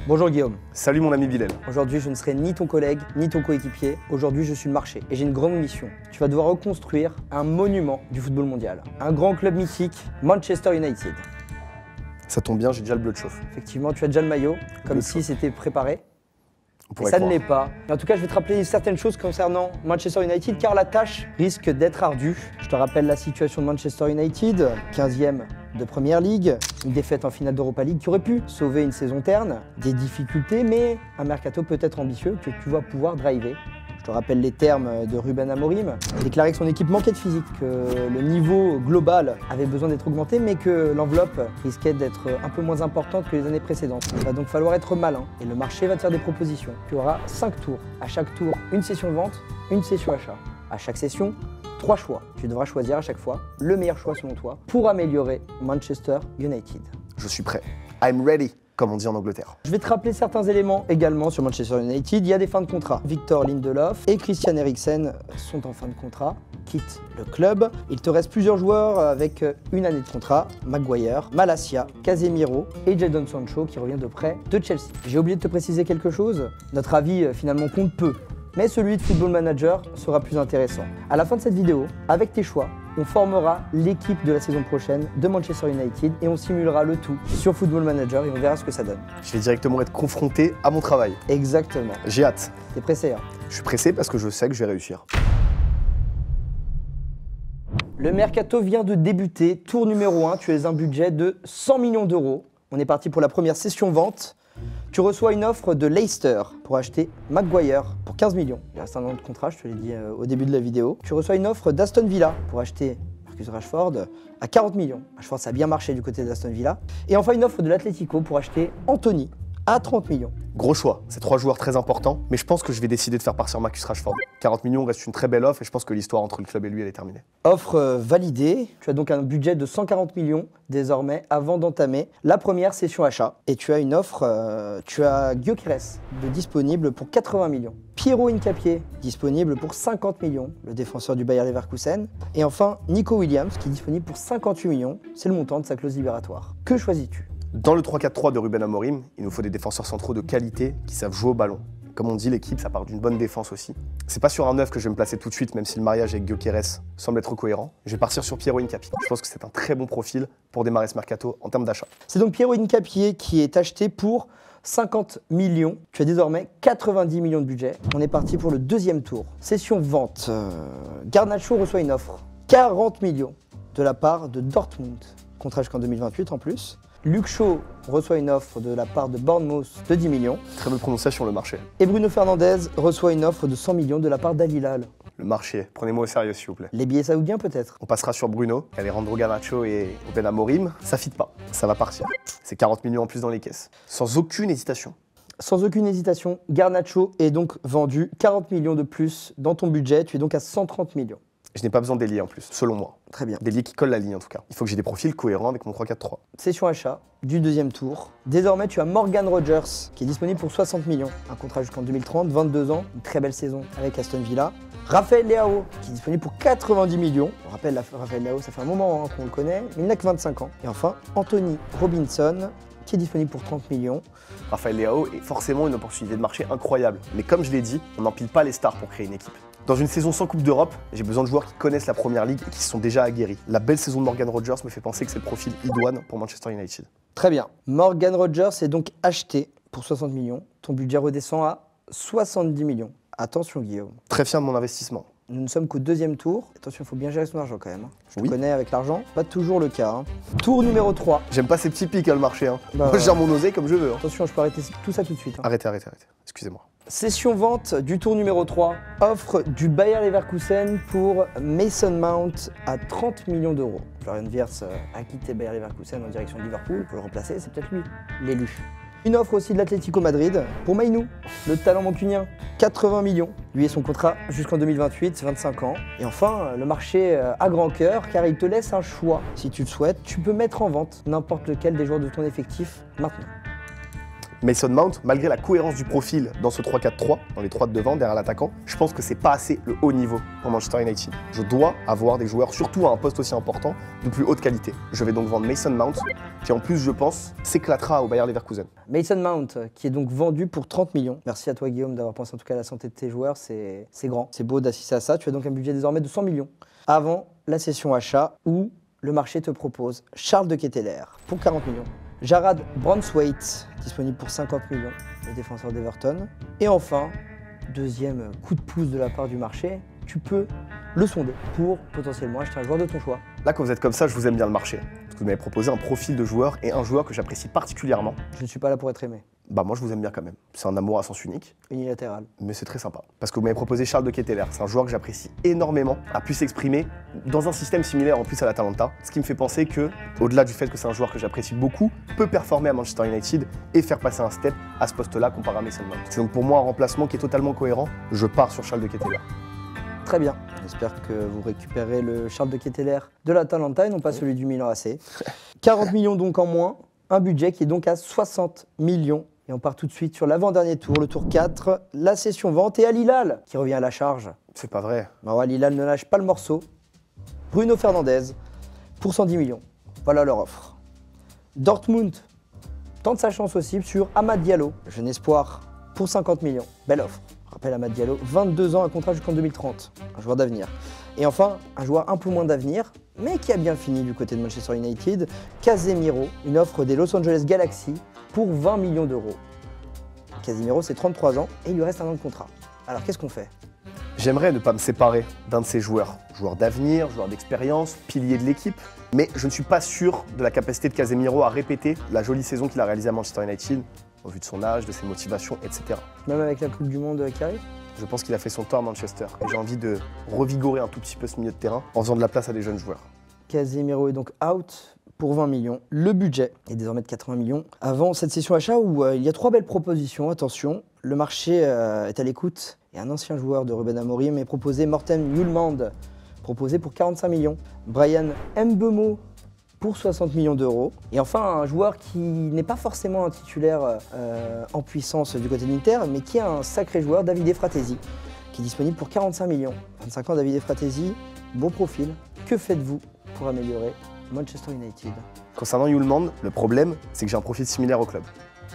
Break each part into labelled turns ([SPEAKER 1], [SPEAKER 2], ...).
[SPEAKER 1] Bonjour Guillaume.
[SPEAKER 2] Salut mon ami Bilal.
[SPEAKER 1] Aujourd'hui, je ne serai ni ton collègue, ni ton coéquipier. Aujourd'hui, je suis le marché et j'ai une grande mission. Tu vas devoir reconstruire un monument du football mondial. Un grand club mythique, Manchester United.
[SPEAKER 2] Ça tombe bien, j'ai déjà le bleu de chauffe.
[SPEAKER 1] Effectivement, tu as déjà le maillot, comme si c'était préparé. Et ça ne l'est pas. En tout cas, je vais te rappeler certaines choses concernant Manchester United car la tâche risque d'être ardue. Je te rappelle la situation de Manchester United, 15e de Première Ligue, une défaite en finale d'Europa League qui aurait pu sauver une saison terne, des difficultés, mais un mercato peut-être ambitieux que tu vas pouvoir driver. Je te rappelle les termes de Ruben Amorim. Il a déclaré que son équipe manquait de physique, que le niveau global avait besoin d'être augmenté, mais que l'enveloppe risquait d'être un peu moins importante que les années précédentes. Il va donc falloir être malin et le marché va te faire des propositions. Tu auras 5 tours. À chaque tour, une session de vente, une session achat. À chaque session, 3 choix. Tu devras choisir à chaque fois le meilleur choix selon toi pour améliorer Manchester United.
[SPEAKER 2] Je suis prêt. I'm ready, comme on dit en Angleterre.
[SPEAKER 1] Je vais te rappeler certains éléments également sur Manchester United. Il y a des fins de contrat. Victor Lindelof et Christian Eriksen sont en fin de contrat, quittent le club. Il te reste plusieurs joueurs avec une année de contrat. Maguire, Malacia, Casemiro et Jadon Sancho qui revient de prêt de Chelsea. J'ai oublié de te préciser quelque chose. Notre avis finalement compte peu. Mais celui de Football Manager sera plus intéressant. À la fin de cette vidéo, avec tes choix, on formera l'équipe de la saison prochaine de Manchester United et on simulera le tout sur Football Manager et on verra ce que ça donne.
[SPEAKER 2] Je vais directement être confronté à mon travail.
[SPEAKER 1] Exactement.
[SPEAKER 2] J'ai hâte.
[SPEAKER 1] T'es pressé, hein?
[SPEAKER 2] Je suis pressé parce que je sais que je vais réussir.
[SPEAKER 1] Le mercato vient de débuter. Tour numéro 1, tu as un budget de 100 millions d'euros. On est parti pour la première session vente. Tu reçois une offre de Leicester pour acheter Maguire pour 15 millions. Il reste un an de contrat, je te l'ai dit au début de la vidéo. Tu reçois une offre d'Aston Villa pour acheter Marcus Rashford à 40 millions. Rashford, ça a bien marché du côté d'Aston Villa. Et enfin une offre de l'Atlético pour acheter Anthony à 30 millions.
[SPEAKER 2] Gros choix, c'est 3 joueurs très importants, mais je pense que je vais décider de faire partir Marcus Rashford. 40 millions reste une très belle offre et je pense que l'histoire entre le club et lui, elle est terminée.
[SPEAKER 1] Offre validée, tu as donc un budget de 140 millions désormais avant d'entamer la première session achat. Et tu as une offre, tu as Gyökeres de disponible pour 80 millions. Piero Hincapié disponible pour 50 millions, le défenseur du Bayer Leverkusen. Et enfin Nico Williams qui est disponible pour 58 millions, c'est le montant de sa clause libératoire. Que choisis-tu ?
[SPEAKER 2] Dans le 3-4-3 de Ruben Amorim, il nous faut des défenseurs centraux de qualité qui savent jouer au ballon. Comme on dit, l'équipe, ça part d'une bonne défense aussi. C'est pas sur un 9 que je vais me placer tout de suite, même si le mariage avec Gyökeres semble être cohérent. Je vais partir sur Piero Hincapié. Je pense que c'est un très bon profil pour démarrer ce mercato en termes d'achat.
[SPEAKER 1] C'est donc Piero Hincapié qui est acheté pour 50 millions. Tu as désormais 90 millions de budget. On est parti pour le deuxième tour. Session vente. Garnacho reçoit une offre. 40 millions de la part de Dortmund. Contrat jusqu'en 2028 en plus. Luke Shaw reçoit une offre de la part de Bournemouth de 10 millions.
[SPEAKER 2] Très bonne prononciation, le marché.
[SPEAKER 1] Et Bruno Fernandes reçoit une offre de 100 millions de la part d'Al Hilal.
[SPEAKER 2] Le marché, prenez-moi au sérieux s'il vous plaît.
[SPEAKER 1] Les billets saoudiens peut-être.
[SPEAKER 2] On passera sur Bruno, Alejandro Garnacho et Ruben Amorim. Ça fit pas, ça va partir. C'est 40 millions en plus dans les caisses. Sans aucune hésitation.
[SPEAKER 1] Sans aucune hésitation, Garnacho est donc vendu 40 millions de plus dans ton budget. Tu es donc à 130 millions.
[SPEAKER 2] Je n'ai pas besoin d'ailier en plus, selon moi.
[SPEAKER 1] Très bien.
[SPEAKER 2] D'ailier qui colle la ligne en tout cas. Il faut que j'ai des profils cohérents avec mon 3-4-3.
[SPEAKER 1] Session achat du deuxième tour. Désormais, tu as Morgan Rogers qui est disponible pour 60 millions. Un contrat jusqu'en 2030, 22 ans, une très belle saison avec Aston Villa. Raphaël Leao qui est disponible pour 90 millions. On rappelle, Raphaël Leao, ça fait un moment qu'on le connaît, mais il n'a que 25 ans. Et enfin, Anthony Robinson qui est disponible pour 30 millions.
[SPEAKER 2] Raphaël Leao est forcément une opportunité de marché incroyable. Mais comme je l'ai dit, on n'empile pas les stars pour créer une équipe. Dans une saison sans Coupe d'Europe, j'ai besoin de joueurs qui connaissent la Première Ligue et qui se sont déjà aguerris. La belle saison de Morgan Rogers me fait penser que c'est le profil idoine pour Manchester United.
[SPEAKER 1] Très bien. Morgan Rogers est donc acheté pour 60 millions. Ton budget redescend à 70 millions. Attention Guillaume.
[SPEAKER 2] Très fier de mon investissement.
[SPEAKER 1] Nous ne sommes qu'au deuxième tour. Attention, il faut bien gérer son argent quand même. Je te
[SPEAKER 2] Oui.
[SPEAKER 1] connais avec l'argent, pas toujours le cas. Tour numéro 3.
[SPEAKER 2] J'aime pas ces petits pics le marché.
[SPEAKER 1] Bah,
[SPEAKER 2] Moi je gère mon oseille comme je veux.
[SPEAKER 1] Attention, je peux arrêter tout ça tout de suite.
[SPEAKER 2] Arrêtez. Excusez-moi.
[SPEAKER 1] Session vente du tour numéro 3. Offre du Bayer Leverkusen pour Mason Mount à 30 millions d'euros. Florian Wirtz a quitté Bayer Leverkusen en direction de Liverpool. Pour le remplacer, c'est peut-être lui, l'élu. Une offre aussi de l'Atlético Madrid pour Mainou, le talent mancunien, 80 millions. Lui et son contrat jusqu'en 2028, 25 ans. Et enfin, le marché à grand cœur, car il te laisse un choix. Si tu le souhaites, tu peux mettre en vente n'importe lequel des joueurs de ton effectif maintenant.
[SPEAKER 2] Mason Mount, malgré la cohérence du profil dans ce 3-4-3, dans les 3 de devant, derrière l'attaquant, je pense que c'est pas assez le haut niveau pour Manchester United. Je dois avoir des joueurs, surtout à un poste aussi important, de plus haute qualité. Je vais donc vendre Mason Mount, qui en plus, je pense, s'éclatera au Bayer Leverkusen.
[SPEAKER 1] Mason Mount, qui est donc vendu pour 30 millions. Merci à toi, Guillaume, d'avoir pensé en tout cas à la santé de tes joueurs. C'est grand, c'est beau d'assister à ça. Tu as donc un budget désormais de 100 millions. Avant la session achat, où le marché te propose Charles de Ketelaere pour 40 millions. Jarrad Braithwaite, disponible pour 50 millions, le défenseur d'Everton. Et enfin, deuxième coup de pouce de la part du marché, tu peux le sonder pour potentiellement acheter un joueur de ton choix.
[SPEAKER 2] Là, quand vous êtes comme ça, je vous aime bien le marché. Parce que vous m'avez proposé un profil de joueur et un joueur que j'apprécie particulièrement.
[SPEAKER 1] Je ne suis pas là pour être aimé.
[SPEAKER 2] Bah moi, je vous aime bien quand même. C'est un amour à sens unique.
[SPEAKER 1] Unilatéral.
[SPEAKER 2] Mais c'est très sympa. Parce que vous m'avez proposé Charles de Ketelaere. C'est un joueur que j'apprécie énormément, a pu s'exprimer dans un système similaire en plus à l'Atalanta. Ce qui me fait penser que, au-delà du fait que c'est un joueur que j'apprécie beaucoup, peut performer à Manchester United et faire passer un step à ce poste-là comparé à Mason Mount. C'est donc pour moi un remplacement qui est totalement cohérent. Je pars sur Charles de Ketelaere.
[SPEAKER 1] Très bien. J'espère que vous récupérez le Charles de Ketelaere de l'Atalanta et non pas celui du Milan AC. 40 millions donc en moins, un budget qui est donc à 60 millions. Et on part tout de suite sur l'avant-dernier tour, le tour 4, la session vente et Al Hilal qui revient à la charge.
[SPEAKER 2] C'est pas vrai.
[SPEAKER 1] Alors Al Hilal ne lâche pas le morceau. Bruno Fernandes pour 110 millions. Voilà leur offre. Dortmund tente sa chance aussi sur Amad Diallo, jeune espoir, pour 50 millions. Belle offre. Je rappelle Amad Diallo, 22 ans, un contrat jusqu'en 2030. Un joueur d'avenir. Et enfin, un joueur un peu moins d'avenir, mais qui a bien fini du côté de Manchester United, Casemiro, une offre des Los Angeles Galaxy pour 20 millions d'euros. Casemiro, c'est 33 ans et il lui reste un an de contrat. Alors qu'est-ce qu'on fait?
[SPEAKER 2] J'aimerais ne pas me séparer d'un de ces joueurs. Joueur d'avenir, joueur d'expérience, pilier de l'équipe. Mais je ne suis pas sûr de la capacité de Casemiro à répéter la jolie saison qu'il a réalisée à Manchester United, au vu de son âge, de ses motivations, etc.
[SPEAKER 1] Même avec la Coupe du Monde qui arrive?
[SPEAKER 2] Je pense qu'il a fait son temps à Manchester. Et j'ai envie de revigorer un tout petit peu ce milieu de terrain en faisant de la place à des jeunes joueurs. Casemiro
[SPEAKER 1] est donc out pour 20 millions. Le budget est désormais de 80 millions. Avant cette session achat où il y a 3 belles propositions, attention, le marché est à l'écoute. Et un ancien joueur de Ruben Amorim est proposé, Morten Hjulmand, proposé pour 45 millions. Brian Mbeumo pour 60 millions d'euros. Et enfin, un joueur qui n'est pas forcément un titulaire en puissance du côté de l'Inter, mais qui est un sacré joueur, Davide Fratesi, qui est disponible pour 45 millions. 25 ans, Davide Fratesi, bon profil. Que faites-vous pour améliorer Manchester United?
[SPEAKER 2] Concernant Hjulmand, le problème, c'est que j'ai un profil similaire au club.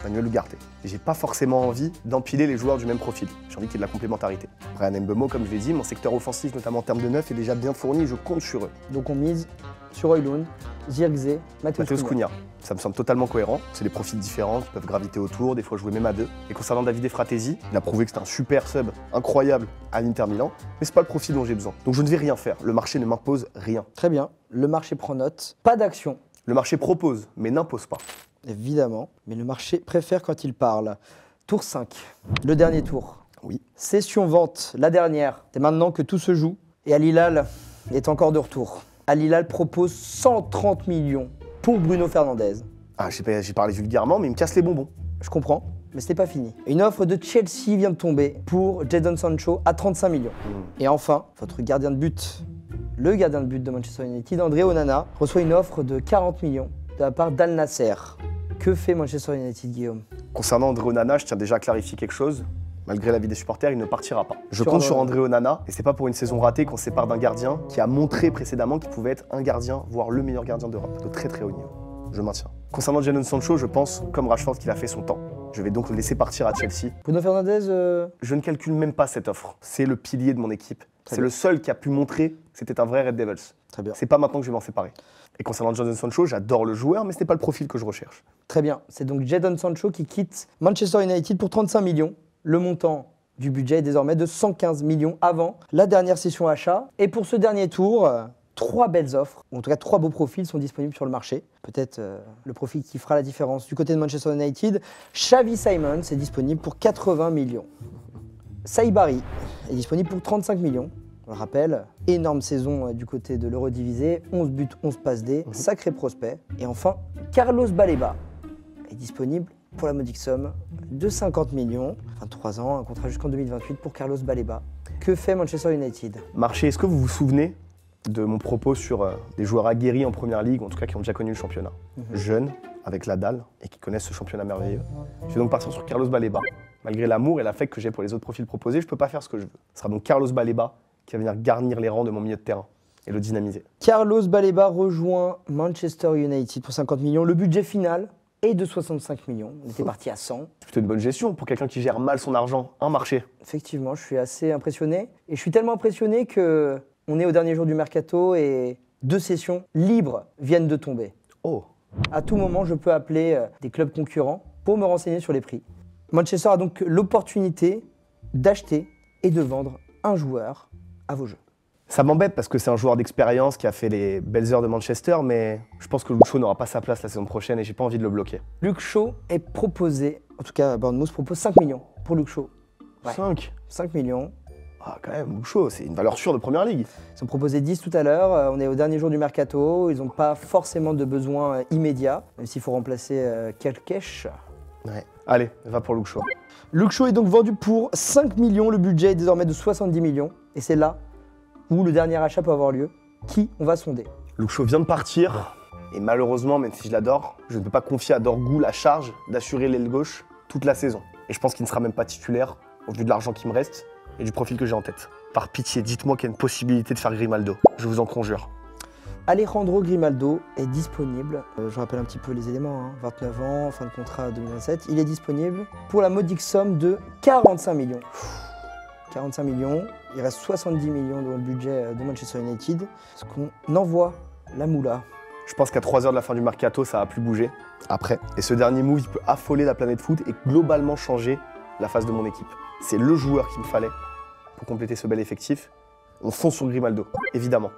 [SPEAKER 2] Manuel Ugarte. Et j'ai pas forcément envie d'empiler les joueurs du même profil. J'ai envie qu'il y ait de la complémentarité. Brian Mbeumo, comme je l'ai dit, mon secteur offensif, notamment en termes de neuf, est déjà bien fourni et je compte sur eux.
[SPEAKER 1] Donc on mise sur Højlund, Zirkzee, Matheus Cunha.
[SPEAKER 2] Ça me semble totalement cohérent. C'est des profils différents qui peuvent graviter autour, des fois jouer même à deux. Et concernant Davide Fratesi, il a prouvé que c'était un super sub incroyable à l'Inter Milan, mais c'est pas le profil dont j'ai besoin. Donc je ne vais rien faire. Le marché ne m'impose rien.
[SPEAKER 1] Très bien. Le marché prend note. Pas d'action.
[SPEAKER 2] Le marché propose, mais n'impose pas.
[SPEAKER 1] Évidemment, mais le marché préfère quand il parle. Tour 5, le dernier tour.
[SPEAKER 2] Oui.
[SPEAKER 1] Session vente, la dernière. C'est maintenant que tout se joue. Et Al Hilal est encore de retour. Al Hilal propose 130 millions pour Bruno Fernandes.
[SPEAKER 2] Ah, j'ai parlé vulgairement, mais il me casse les bonbons.
[SPEAKER 1] Je comprends, mais ce n'est pas fini. Une offre de Chelsea vient de tomber pour Jadon Sancho à 35 millions. Et enfin, votre gardien de but, le gardien de but de Manchester United, André Onana, reçoit une offre de 40 millions de la part d'Al Nasser. Que fait Manchester United, Guillaume?
[SPEAKER 2] Concernant André Onana, je tiens déjà à clarifier quelque chose. Malgré l'avis des supporters, il ne partira pas. Je compte sur André Onana, et c'est pas pour une saison ratée qu'on se sépare d'un gardien qui a montré précédemment qu'il pouvait être un gardien, voire le meilleur gardien d'Europe, de très très haut niveau. Je maintiens. Concernant Jadon Sancho, je pense, comme Rashford, qu'il a fait son temps. Je vais donc le laisser partir à Chelsea.
[SPEAKER 1] Bruno Fernandes
[SPEAKER 2] Je ne calcule même pas cette offre. C'est le pilier de mon équipe. C'est le seul qui a pu montrer que c'était un vrai Red Devils.
[SPEAKER 1] Très bien.
[SPEAKER 2] C'est pas maintenant que je vais m'en séparer. Et concernant Jadon Sancho, j'adore le joueur, mais ce n'est pas le profil que je recherche.
[SPEAKER 1] Très bien. C'est donc Jadon Sancho qui quitte Manchester United pour 35 millions. Le montant du budget est désormais de 115 millions avant la dernière session achat. Et pour ce dernier tour, 3 belles offres, ou en tout cas 3 beaux profils sont disponibles sur le marché. Peut-être le profil qui fera la différence du côté de Manchester United. Xavi Simons est disponible pour 80 millions. Saibari est disponible pour 35 millions. On le rappelle, énorme saison du côté de l'Eurodivisé, 11 buts, 11 passes D, sacré prospect. Et enfin, Carlos Baleba est disponible pour la modique somme de 50 millions, 23 ans, un contrat jusqu'en 2028 pour Carlos Baleba. Que fait Manchester United?
[SPEAKER 2] Marché, est-ce que vous vous souvenez de mon propos sur des joueurs aguerris en première ligue, en tout cas qui ont déjà connu le championnat? Jeunes, avec la dalle et qui connaissent ce championnat merveilleux. Je vais donc partir sur Carlos Baleba. Malgré l'amour et l'affect que j'ai pour les autres profils proposés, je ne peux pas faire ce que je veux. Ce sera donc Carlos Baleba qui va venir garnir les rangs de mon milieu de terrain et le dynamiser.
[SPEAKER 1] Carlos Baleba rejoint Manchester United pour 50 millions. Le budget final est de 65 millions. On était parti à 100.
[SPEAKER 2] C'est plutôt une bonne gestion pour quelqu'un qui gère mal son argent, un marché.
[SPEAKER 1] Effectivement, je suis assez impressionné. Et je suis tellement impressionné qu'on est au dernier jour du mercato et 2 sessions libres viennent de tomber.
[SPEAKER 2] Oh.
[SPEAKER 1] À tout moment, je peux appeler des clubs concurrents pour me renseigner sur les prix. Manchester a donc l'opportunité d'acheter et de vendre un joueur à vos jeux.
[SPEAKER 2] Ça m'embête parce que c'est un joueur d'expérience qui a fait les belles heures de Manchester, mais je pense que Luke Shaw n'aura pas sa place la saison prochaine et j'ai pas envie de le bloquer.
[SPEAKER 1] Luke Shaw est proposé, en tout cas Bournemouth propose 5 millions pour Luke Shaw.
[SPEAKER 2] Ouais. 5
[SPEAKER 1] millions.
[SPEAKER 2] Ah quand même, Luke Shaw, c'est une valeur sûre de première ligue.
[SPEAKER 1] Ils ont proposé 10 tout à l'heure, on est au dernier jour du mercato, ils n'ont pas forcément de besoin immédiat, même s'il faut remplacer Kelkesh.
[SPEAKER 2] Ouais. Allez, va pour Luke Shaw.
[SPEAKER 1] Luke Shaw est donc vendu pour 5 millions, le budget est désormais de 70 millions, et c'est là où le dernier achat peut avoir lieu. Qui on va sonder?
[SPEAKER 2] Luke Shaw vient de partir, et malheureusement, même si je l'adore, je ne peux pas confier à Dorgu la charge d'assurer l'aile gauche toute la saison. Et je pense qu'il ne sera même pas titulaire, au vu de l'argent qui me reste et du profil que j'ai en tête. Par pitié, dites-moi qu'il y a une possibilité de faire Grimaldo, je vous en conjure.
[SPEAKER 1] Alejandro Grimaldo est disponible, je rappelle un petit peu les éléments, 29 ans, fin de contrat 2027, il est disponible pour la modique somme de 45 millions. 45 millions, il reste 70 millions dans le budget de Manchester United. Est-ce qu'on envoie la moula?
[SPEAKER 2] Je pense qu'à 3 heures de la fin du mercato, ça va plus bouger après. Et ce dernier move, il peut affoler la planète foot et globalement changer la face de mon équipe. C'est le joueur qu'il me fallait pour compléter ce bel effectif. On fonce sur Grimaldo, évidemment.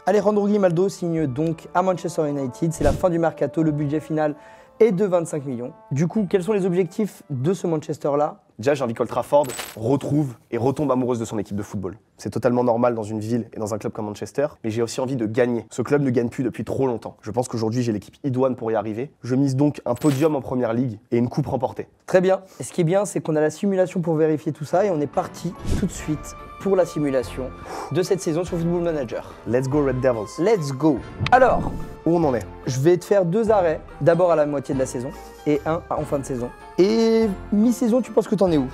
[SPEAKER 1] Alejandro Grimaldo signe donc à Manchester United. C'est la fin du mercato, le budget final est de 25 millions. Du coup, quels sont les objectifs de ce Manchester-là?
[SPEAKER 2] Déjà, j'ai envie qu'Old Trafford retrouve et retombe amoureuse de son équipe de football. C'est totalement normal dans une ville et dans un club comme Manchester, mais j'ai aussi envie de gagner. Ce club ne gagne plus depuis trop longtemps. Je pense qu'aujourd'hui, j'ai l'équipe idoine pour y arriver. Je mise donc un podium en première ligue et une coupe remportée.
[SPEAKER 1] Très bien. Et ce qui est bien, c'est qu'on a la simulation pour vérifier tout ça et on est parti tout de suite pour la simulation de cette saison sur Football Manager.
[SPEAKER 2] Let's go Red Devils.
[SPEAKER 1] Let's go. Alors,
[SPEAKER 2] où on en est?
[SPEAKER 1] Je vais te faire 2 arrêts, d'abord à la moitié de la saison et un en fin de saison. Et mi-saison, tu penses que t'en es où?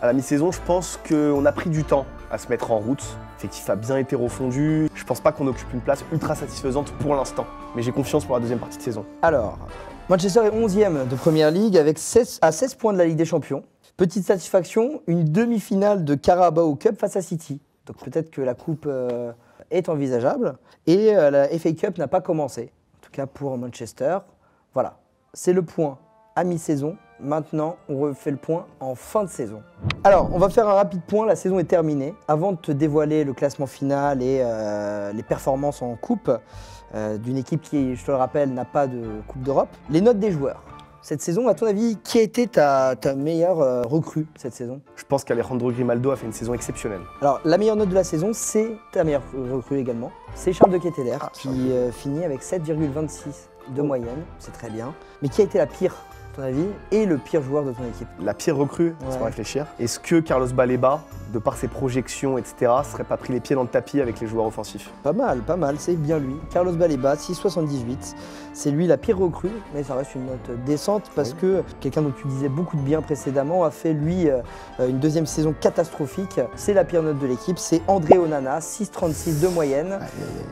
[SPEAKER 2] À la mi-saison, je pense qu'on a pris du temps à se mettre en route. L'effectif a bien été refondu. Je pense pas qu'on occupe une place ultra satisfaisante pour l'instant, mais j'ai confiance pour la deuxième partie de saison.
[SPEAKER 1] Alors, Manchester est 11e de Première Ligue avec 16 points de la Ligue des Champions. Petite satisfaction, une demi-finale de Carabao Cup face à City. Donc peut-être que la coupe est envisageable. Et la FA Cup n'a pas commencé, en tout cas pour Manchester. Voilà, c'est le point à mi-saison. Maintenant, on refait le point en fin de saison. Alors, on va faire un rapide point, la saison est terminée. Avant de te dévoiler le classement final et les performances en coupe d'une équipe qui, je te le rappelle, n'a pas de Coupe d'Europe, les notes des joueurs. Cette saison, à ton avis, qui a été ta meilleure recrue cette saison?
[SPEAKER 2] Je pense qu'Alejandro Grimaldo a fait une saison exceptionnelle.
[SPEAKER 1] Alors, la meilleure note de la saison, c'est ta meilleure recrue également. C'est Charles de Ketelaere qui finit avec 7,26 de moyenne, c'est très bien. Mais qui a été la pire, à ton avis, et le pire joueur de ton équipe?
[SPEAKER 2] La pire recrue, laisse-moi réfléchir. Est-ce que Carlos Baleba, de par ses projections, etc., serait pas pris les pieds dans le tapis avec les joueurs offensifs?
[SPEAKER 1] Pas mal, c'est bien lui. Carlos Baleba, 6,78. C'est lui la pire recrue, mais ça reste une note décente parce que quelqu'un dont tu disais beaucoup de bien précédemment a fait, lui, une deuxième saison catastrophique. C'est la pire note de l'équipe, c'est André Onana, 6,36 de moyenne.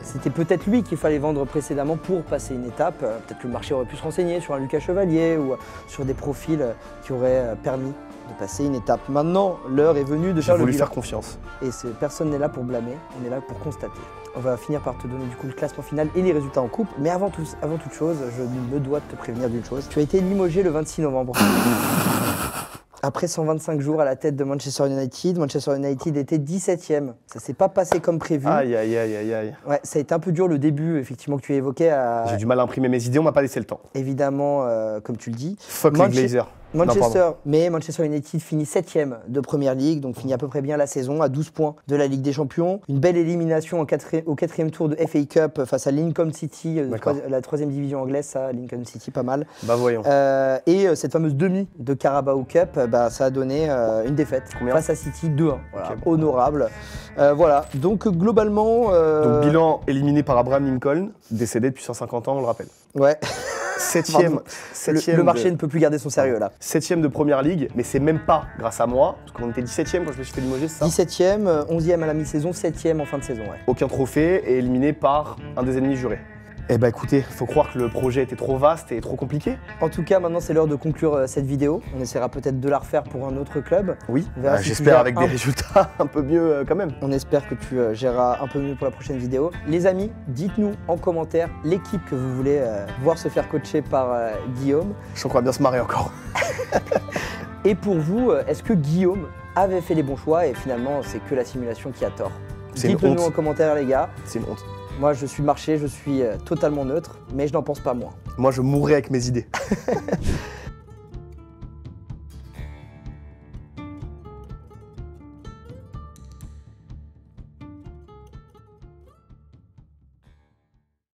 [SPEAKER 1] C'était peut-être lui qu'il fallait vendre précédemment pour passer une étape. Peut-être que le marché aurait pu se renseigner sur un Lucas Chevalier ou sur des profils qui auraient permis de passer une étape. Maintenant, l'heure est venue de faire le bilan.
[SPEAKER 2] J'ai voulu faire confiance.
[SPEAKER 1] Et personne n'est là pour blâmer, on est là pour constater. On va finir par te donner du coup le classement final et les résultats en coupe. Mais avant toute chose, je me dois de te prévenir d'une chose. Tu as été limogé le 26 novembre. Après 125 jours à la tête de Manchester United était 17e. Ça s'est pas passé comme prévu.
[SPEAKER 2] Aïe, aïe, aïe, aïe, aïe.
[SPEAKER 1] Ouais, ça a été un peu dur le début, effectivement, que tu évoquais.
[SPEAKER 2] J'ai du mal à imprimer mes idées, on m'a pas laissé le temps.
[SPEAKER 1] Évidemment, comme tu le dis.
[SPEAKER 2] Fuck les Glazers.
[SPEAKER 1] Manchester United finit 7e de Première Ligue, donc finit à peu près bien la saison, à 12 points de la Ligue des Champions. Une belle élimination au 4e tour de FA Cup face à Lincoln City, la 3e division anglaise, ça, Lincoln City, pas mal.
[SPEAKER 2] Bah voyons.
[SPEAKER 1] Et cette fameuse demi de Carabao Cup, ça a donné une défaite face à City, 2-1. Voilà, honorable. Voilà, donc globalement...
[SPEAKER 2] Donc bilan éliminé par Abraham Lincoln, décédé depuis 150 ans, on le rappelle.
[SPEAKER 1] Ouais.
[SPEAKER 2] Septième.
[SPEAKER 1] Le marché ne peut plus garder son sérieux là.
[SPEAKER 2] 7ème de première ligue, mais c'est même pas grâce à moi, parce qu'on était 17ème quand je me suis fait limoger, c'est ça?
[SPEAKER 1] 17ème, 11ème à la mi-saison, 7ème en fin de saison, ouais.
[SPEAKER 2] Aucun trophée et éliminé par un des ennemis jurés. Eh bah écoutez, faut croire que le projet était trop vaste et trop compliqué.
[SPEAKER 1] En tout cas, maintenant c'est l'heure de conclure cette vidéo. On essaiera peut-être de la refaire pour un autre club.
[SPEAKER 2] Oui, j'espère avec des résultats un peu mieux quand même.
[SPEAKER 1] On espère que tu géreras un peu mieux pour la prochaine vidéo. Les amis, dites-nous en commentaire l'équipe que vous voulez voir se faire coacher par Guillaume.
[SPEAKER 2] Je sens qu'on va bien se marrer encore.
[SPEAKER 1] Et pour vous, est-ce que Guillaume avait fait les bons choix et finalement c'est que la simulation qui a tort? Dites-le nous en commentaire les gars.
[SPEAKER 2] C'est une honte.
[SPEAKER 1] Moi, je suis marché, je suis totalement neutre, mais je n'en pense pas moins.
[SPEAKER 2] Moi, je mourrai avec mes idées.